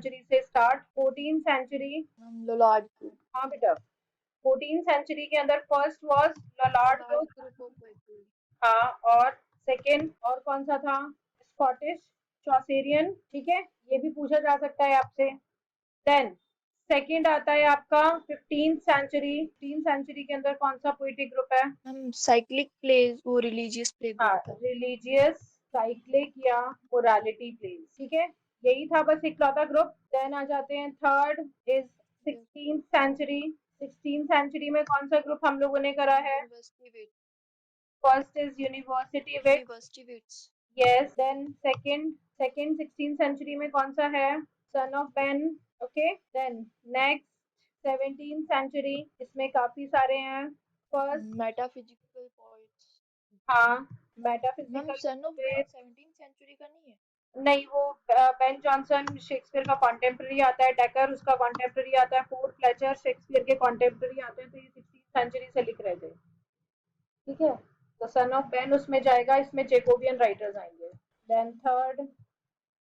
Century से start. 14th century. लोलार्ड group. हाँ बेटा, 14th सेंचुरी के अंदर first was Lord Lollard group. Group of poetry. हाँ, और सेकंड और कौन सा था? Scottish Chaucerian. ठीक है, ये भी पूछा जा सकता है आपसे। देन सेकंड आता है आपका 15th सेंचुरी। 15th सेंचुरी के अंदर कौन सा पोइट्री ग्रुप है? हम साइक्लिक प्लेज, वो रिलीजियस प्ले हाँ, ग्रुप था। रिलीजियस, साइक्लिक या मोरालिटी प्लेस। ठीक है, यही था बस इकलौता ग्रुप। देन आ जाते हैं third is 16th century. 16th century में कौन सा ग्रुप हम लोगों ने करा है? University wit. First is university wit. University wits. Yes. Then second, second 16th century में कौन सा है? Son of Ben. Okay. Then next 17th century, इसमें काफी सारे हैं। First, metaphysical poets. हाँ, ma'am metaphysical son of Ben poet. 17th century का नहीं है? नहीं, वो बेन जॉनसन शेक्सपियर का कॉन्टेम्प्ररी आता है, डेकर उसका कॉन्टेम्प्ररी आता है, फोर फ्लेचर शेक्सपियर के कॉन्टेम्प्ररी आते हैं, तो ये 16th सेंचुरी से लिख रहे थे। ठीक है, तो सन ऑफ बेन उसमें जाएगा, इसमें जेकोबियन राइटर्स आएंगे। देन थर्ड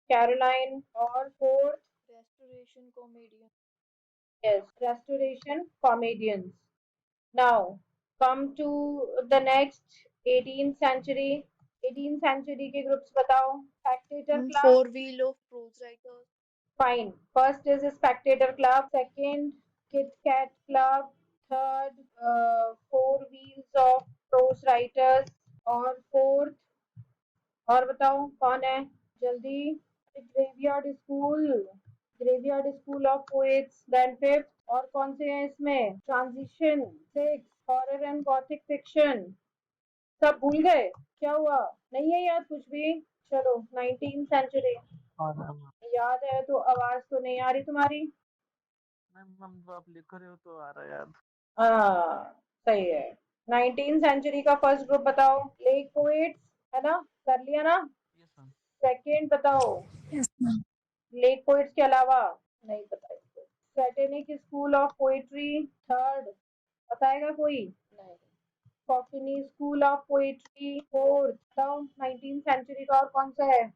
कैरोलाइन, और fourth restoration comedian. Yes restoration comedians. Now come to the next 18th century. 18th century के ग्रुप्स बताओ। Spectator Club. Four wheel of prose writers. Fine. First is Spectator Club, second Kit Cat Club, third four wheels of prose writers, और fourth, और बताओ कौन है जल्दी? Graveyard school, graveyard school of poets. Then fifth, और कौन से हैं इसमें? Transition. Six, horror and Gothic fiction. सब भूल गए? क्या हुआ, नहीं है याद कुछ भी? चलो 19th सेंचुरी। हाँ मैम। याद है तो आवाज तो नहीं आ रही तुम्हारी। मैम जो आप लिख रहे हो तो आ रहा है याद। हाँ, सही है। 19th सेंचुरी का फर्स्ट ग्रुप बताओ। लेक पोएट्स, है ना? कर लिया ना? Yes ma'am. सेकंड बताओ। Yes ma'am. लेक पोएट्स के अलावा नहीं पता इसको। Satanic school of poetry third, बताएगा कोई? नहीं। कॉफिनी स्कूल ऑफ पोएट्री फोर्थ। बताओ 19th सेंचुरी का और कौन सा है?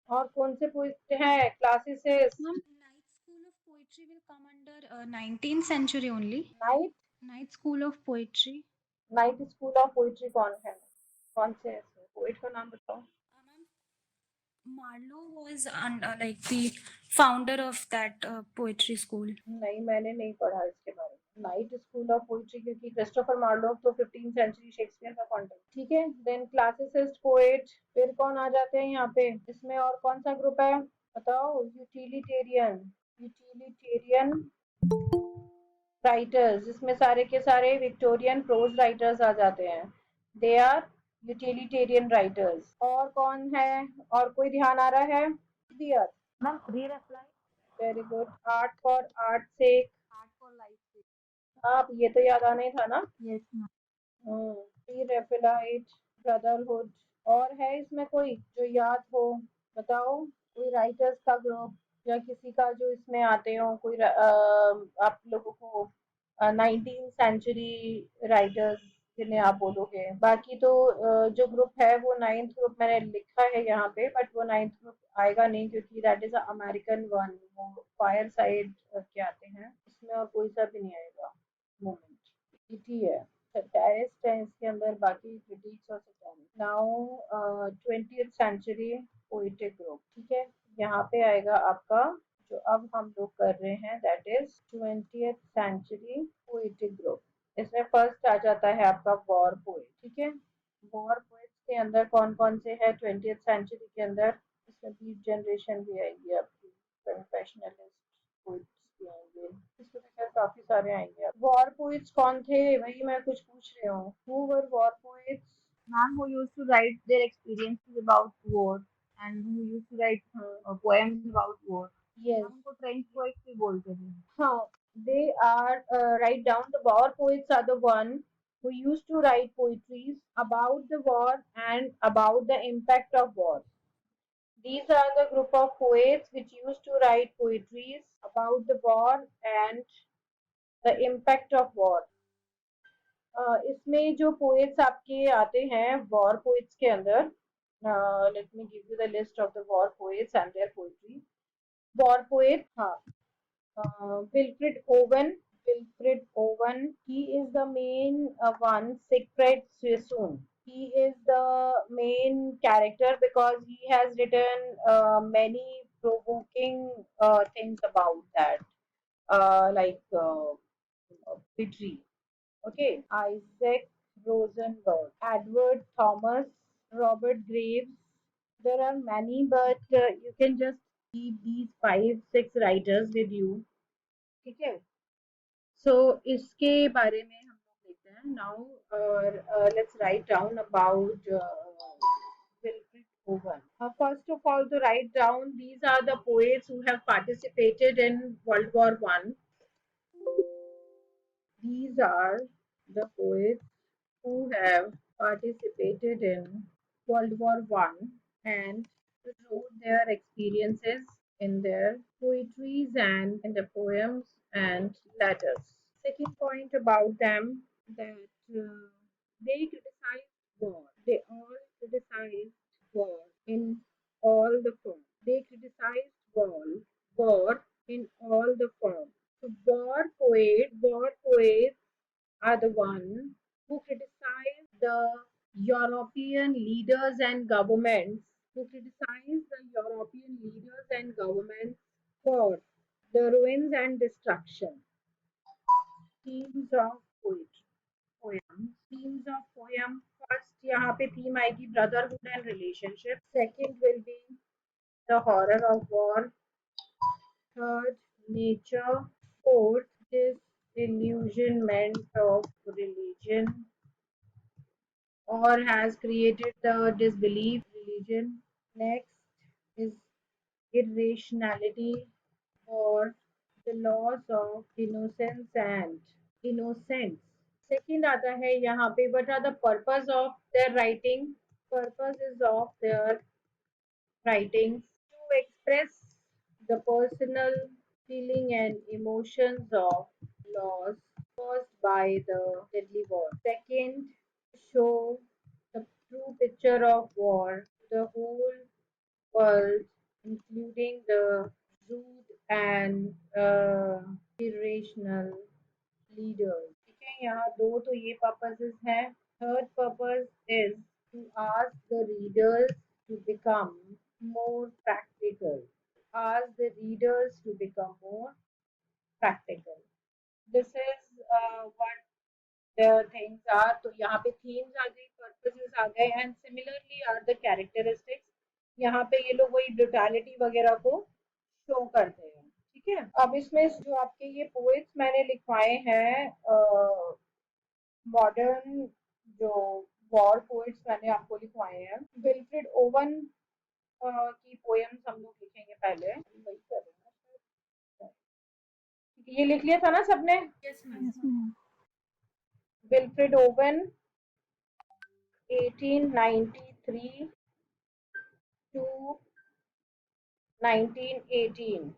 और कौन से पोएट हैं classicist? Ma'am, Night School of Poetry will come under 19th century only. Night, Night School of Poetry. Night school of poetry कौन है? कौन से है इसमें? पोएट का नाम बताओ। Ma'am, Marlowe was like the founder of that poetry school. नहीं, मैंने नहीं पढ़ा इसके बारे में नाइट स्कूल ऑफ पोइट्री, क्योंकि क्रिस्टोफर मार्लोव तो 15th सेंचुरी शेक्सपियर का कॉन्टेक्ट। ठीक है, देन क्लासिसिस्ट पोएट। फिर कौन आ जाते हैं यहाँ पे इसमें, और कौन सा ग्रुप है बताओ? यूटिलिटेरियन, यूटिलिटेरियन राइटर्स, जिसमें सारे के सारे विक्टोरियन प्रोज राइटर्स आ जाते हैं। They are utilitarian writers. और कौन है? और कोई ध्यान आ रहा है? दियर, मैम रीड अप्लाई। Very good. Art for art से, आर्ट फॉर लाइफ। आप ये तो याद आना ही था ना। Yes ma'am. रेफिलाइट, ब्रदरहुड। और है इसमें कोई जो याद हो? बताओ, कोई राइटर्स का ग्रुप या किसी का जो इसमें आते हो, कोई आप लोगों को 19th सेंचुरी राइटर्स जिन्हें आप बोलोगे। बाकी तो जो ग्रुप है वो नाइन्थ ग्रुप मैंने लिखा है यहाँ पे, बट वो नाइन्थ ग्रुप आएगा नहीं, क्योंकि दैट इज अमेरिकन वन, वो फायर साइड के आते हैं, इसमें और कोई सा भी नहीं आएगा। मोमेंट ही है, सैटारिस्ट है इसके अंदर, बाकी क्रिटिक्स और satirist. Now 20th century poetic group. ठीक है, यहाँ पे आएगा आपका जो अब हम लोग कर रहे हैं, that is 20th century poetic group. इसमें फर्स्ट आ जाता है आपका वॉर पोएट। ठीक है, वॉर पोएट्स के अंदर कौन कौन से है 20th सेंचुरी के अंदर? इसमें बीट जनरेशन भी आएगी आपकी, कन्फेशनलिस्ट पोएट्स भी आएंगे, इसमें तो खैर काफी सारे आएंगे। वॉर पोएट्स कौन थे, वही मैं कुछ पूछ रही हूँ। Who were war poets? Man who used to write their experiences about war and who used to write poems about war. Yes, हम उनको ट्रेंच पोएट्स भी बोलते थे। हाँ, they are write down the war poets are the one who used to write poetries about the war and about the impact of war. These are the group of poets which used to write poetries about the war and the impact of war. इसमें जो poets आपके आते हैं war poets के अंदर, let me give you the list of the war poets and their poetry. War poet, हाँ, Wilfred Owen. Wilfred Owen. He is the main one. Siegfried Sassoon. He is the main character because he has written many provoking things about that, like poetry. Okay, Isaac Rosenberg, Edward Thomas, Robert Graves. There are many, but you can just keep these five, six writers with you. ठीक है, सो इसके बारे में हम लोग देखते हैं now, और let's write down about Wilfred Owen. First of all, to write down, these are the poets who have participated in World War One. These are the poets who have participated in World War One and wrote their experiences in their poetries and in the poems and letters. Second point about them, that they criticized war. They all criticized war in all the forms. They criticized war in all the forms. So war poets are the one who criticize the European leaders and governments, for the ruins and destruction. Themes of poetry. Themes of poem. First, यहाँ पे theme आएगी brotherhood and relationship. Second will be the horror of war. Third, nature. Fourth, disillusionment of religion, or has created the disbelief religion. Next is irrationality, or the loss of innocence and innocence. Second आता है यहाँ पे, what are the purpose of their writing? Purposes of their writings to express the personal feeling and emotions of loss caused by the deadly war. Second, show the true picture of war to the whole world, including the rude and irrational leaders. ठीक है, यहाँ दो तो ये purposes हैं. Third purpose is to ask the readers to become more practical. Ask the readers to become more practical. This is what the things are. तो यहाँ पे themes आ गई, purposes आ गए, and similarly are the characteristics. यहाँ पे ये लोग वही brutality वगैरह को शो करते हैं. ठीक है, अब इसमें जो आपके ये पोएट्स मैंने लिखवाए हैं, मॉडर्न जो वॉर पोएट्स मैंने आपको लिखवाए हैं, विल्फ्रेड ओवन की पोएम्स हम लोग लिखेंगे पहले. वही कर रहे हैं ना, ये लिख लिया था ना सबने? Yes, ma'am. Yes, ma'am. Wilfred Owen 1893 to 1918.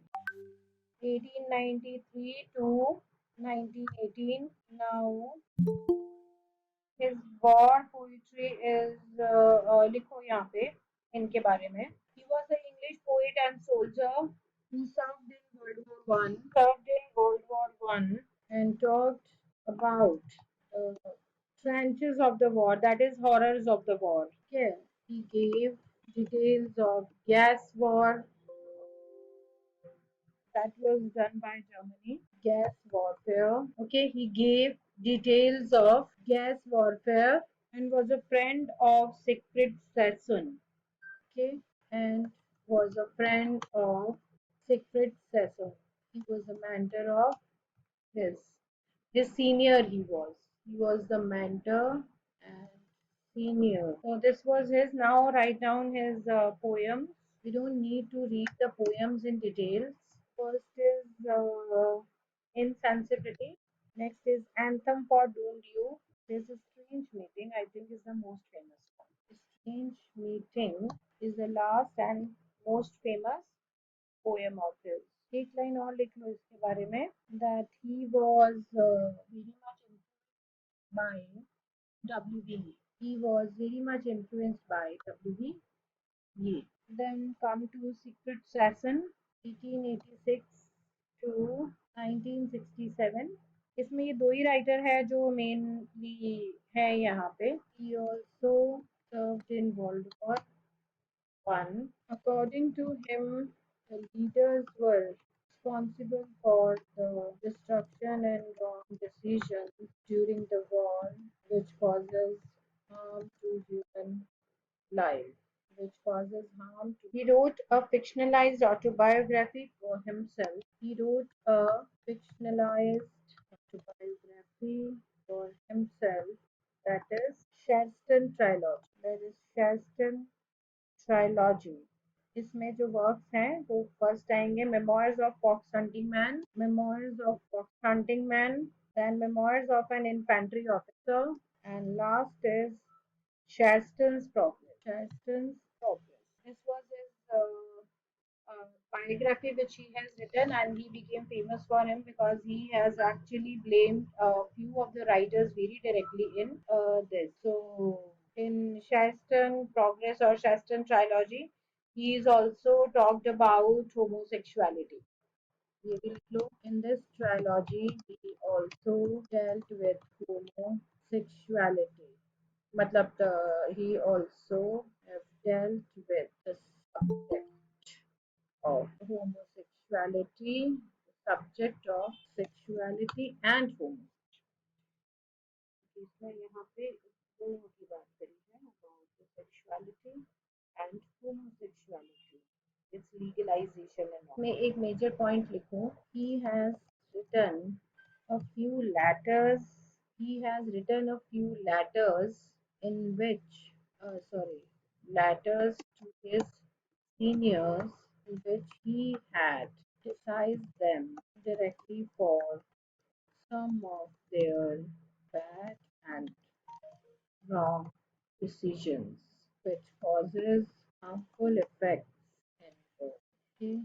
1893 to 1918. Now his war poetry is लिखो यहाँ पे इनके बारे में. He was an English poet and soldier who served in World War One and talked about trenches of the war, that is horrors of the war. Okay. He gave details of gas war that was done by Germany, gas warfare. Okay, he gave details of gas warfare and was a friend of Siegfried Sassoon. Okay, and was a friend of Siegfried Sassoon. He was a mentor of his. His senior he was. He was the mentor and senior. So this was his. Now write down his poems. We don't need to read the poems in details. First is Insensibility. Next is Anthem for Doomed You. There's a Strange Meeting, I think is the most famous one. Strange Meeting is the last and most famous poem of his. एक line और लिख लो इसके बारे में, that he was very much influenced by WB. He was very much influenced by WB. Then come to Secret Sassoon. 1886 to 1967। इसमें ये दो ही writer है जो मेनली है यहाँ पे। He also served in World War One. According to him, the leaders were responsible for the destruction and wrong decisions during the war, which causes harm to human life. He wrote a fictionalized autobiography for himself. He wrote a fictionalized autobiography for himself, that is Sherston Trilogy. That is Sherston trilogy. इसमें जो works हैं वो first आएंगे memoirs of fox hunting man, then memoirs of an infantry officer, and last is Sherston's Progress. This was his biography which he has written, and he became famous for him because he has actually blamed a few of the writers very directly in this. So, in Sherston Progress or Sherston Trilogy, he is also talked about homosexuality. In this trilogy, he also dealt with homosexuality. मतलब he also have dealt with the subject of homosexuality, subject of sexuality and homosexuality. इसमें यहाँ पे दोनों की बात करी है about the sexuality and homosexuality, its legalization and all. मैं एक major point लिखूं. He has written a few letters. He has written a few letters in which, letters to his seniors, in which he had criticized them directly for some of their bad and wrong decisions, which causes harmful effects in both. He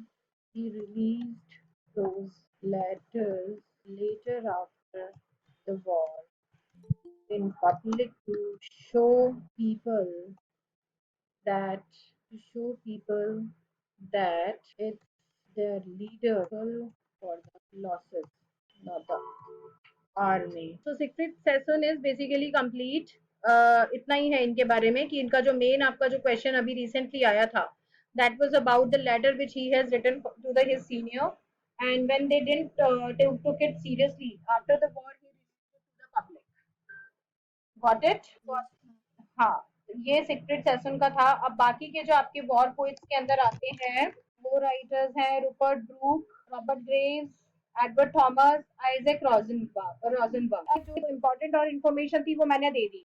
released those letters later after the war in public to show people that it's their leader for the losses, not the army. So Siegfried Sassoon is basically complete. इतना ही है इनके बारे में कि इनका जो main आपका जो क्वेश्चन अभी रिसेंटली आया था, that was about the letter which he has written to his senior, and when they didn't took it seriously after the war, he released it to the public. Got it? हाँ, ये secrete session का था। अब बाकी के जो आपके war poets के अंदर आते हैं, वो राइटर्स हैं Rupert Brooke, Robert Graves, Edward Thomas, Isaac Rosenberg. जो इम्पोर्टेंट और इन्फॉर्मेशन थी वो मैंने दे दी।